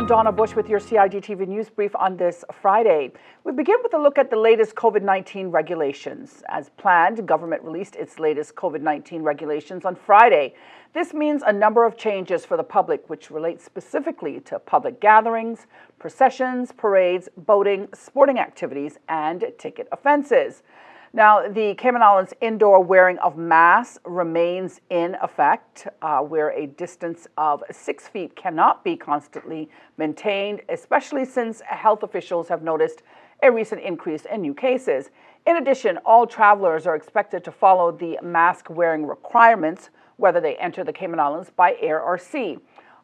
I'm Donna Bush with your CIG-TV News Brief on this Friday. We begin with a look at the latest COVID-19 regulations. As planned, government released its latest COVID-19 regulations on Friday. This means a number of changes for the public, which relate specifically to public gatherings, processions, parades, boating, sporting activities, and ticket offenses. Now, the Cayman Islands indoor wearing of masks remains in effect, where a distance of 6 feet cannot be constantly maintained, especially since health officials have noticed a recent increase in new cases. In addition, all travelers are expected to follow the mask-wearing requirements, whether they enter the Cayman Islands by air or sea.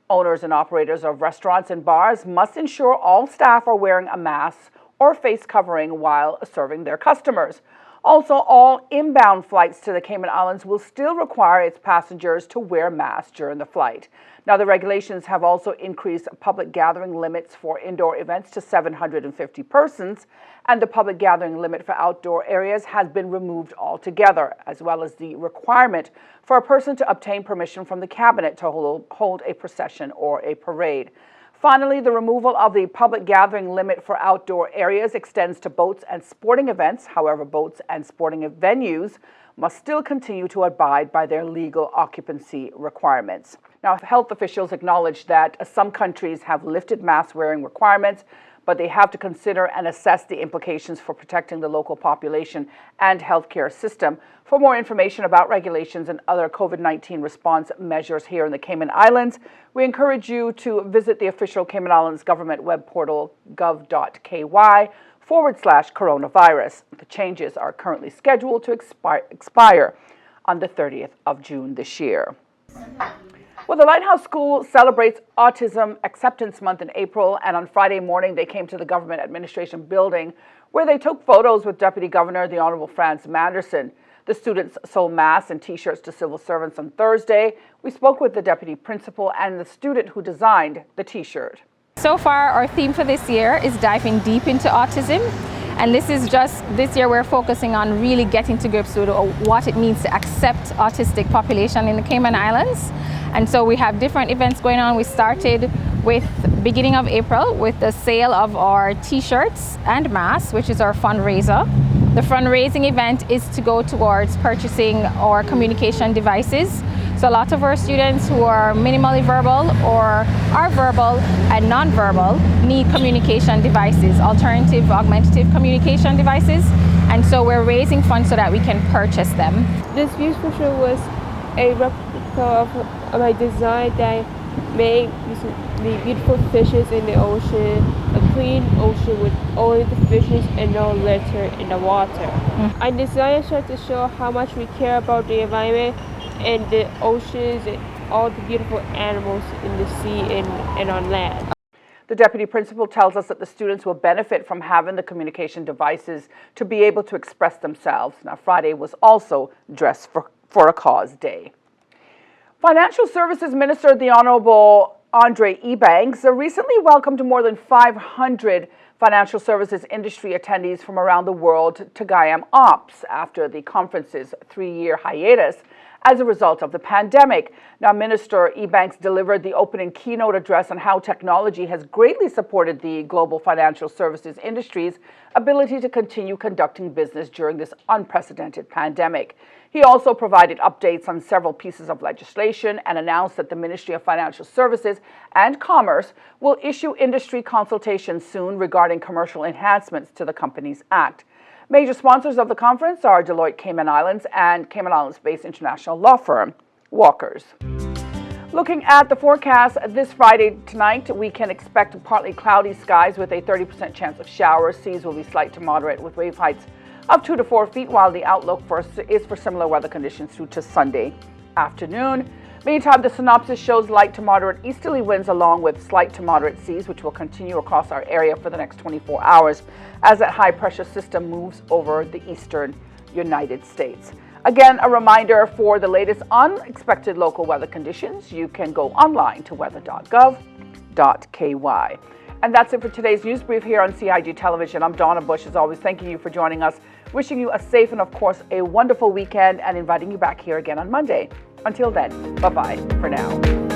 Owners and operators of restaurants and bars must ensure all staff are wearing a mask or face covering while serving their customers. Also, all inbound flights to the Cayman Islands will still require its passengers to wear masks during the flight. Now, the regulations have also increased public gathering limits for indoor events to 750 persons, and the public gathering limit for outdoor areas has been removed altogether, as well as the requirement for a person to obtain permission from the cabinet to hold a procession or a parade. Finally, the removal of the public gathering limit for outdoor areas extends to boats and sporting events. However, boats and sporting venues must still continue to abide by their legal occupancy requirements. Now, health officials acknowledge that some countries have lifted mask-wearing requirements, but they have to consider and assess the implications for protecting the local population and healthcare system. For more information about regulations and other COVID-19 response measures here in the Cayman Islands, we encourage you to visit the official Cayman Islands government web portal gov.ky/coronavirus. The changes are currently scheduled to expire on the 30th of June this year. Well, the Lighthouse School celebrates Autism Acceptance Month in April, and on Friday morning they came to the Government Administration Building where they took photos with Deputy Governor, the Honorable Franz Manderson. The students sold masks and T-shirts to civil servants on Thursday. We spoke with the Deputy Principal and the student who designed the T-shirt. So far, our theme for this year is diving deep into autism. And this year we're focusing on really getting to grips with what it means to accept autistic population in the Cayman Islands. And so we have different events going on. We started with beginning of April with the sale of our T-shirts and masks, which is our fundraiser. The fundraising event is to go towards purchasing our communication devices. So a lot of our students who are minimally verbal or are verbal and non-verbal need communication devices, alternative augmentative communication devices. And so we're raising funds so that we can purchase them. This beautiful show was a replica of my design that made the beautiful fishes in the ocean, a clean ocean with only the fishes and no litter in the water. I designed it to show how much we care about the environment and the oceans and all the beautiful animals in the sea and on land. The Deputy Principal tells us that the students will benefit from having the communication devices to be able to express themselves. Now, Friday was also Dress for a Cause Day. Financial Services Minister, the Honorable Andre Ebanks, recently welcomed more than 500 financial services industry attendees from around the world to Guyam Ops after the conference's 3-year hiatus as a result of the pandemic. Now, Minister Ebanks delivered the opening keynote address on how technology has greatly supported the global financial services industry's ability to continue conducting business during this unprecedented pandemic. He also provided updates on several pieces of legislation and announced that the Ministry of Financial Services and Commerce will issue industry consultations soon regarding commercial enhancements to the Companies Act. Major sponsors of the conference are Deloitte Cayman Islands and Cayman Islands-based international law firm Walkers. Looking at the forecast this Friday tonight, we can expect partly cloudy skies with a 30% chance of showers. Seas will be slight to moderate with wave heights of 2 to 4 feet, while the outlook is for similar weather conditions through to Sunday afternoon. Meantime, the synopsis shows light to moderate easterly winds along with slight to moderate seas, which will continue across our area for the next 24 hours as that high-pressure system moves over the eastern United States. Again, a reminder for the latest unexpected local weather conditions, you can go online to weather.gov.ky. And that's it for today's news brief here on CIG Television. I'm Donna Bush, as always, thanking you for joining us, wishing you a safe and, of course, a wonderful weekend, and inviting you back here again on Monday. Until then, bye-bye for now.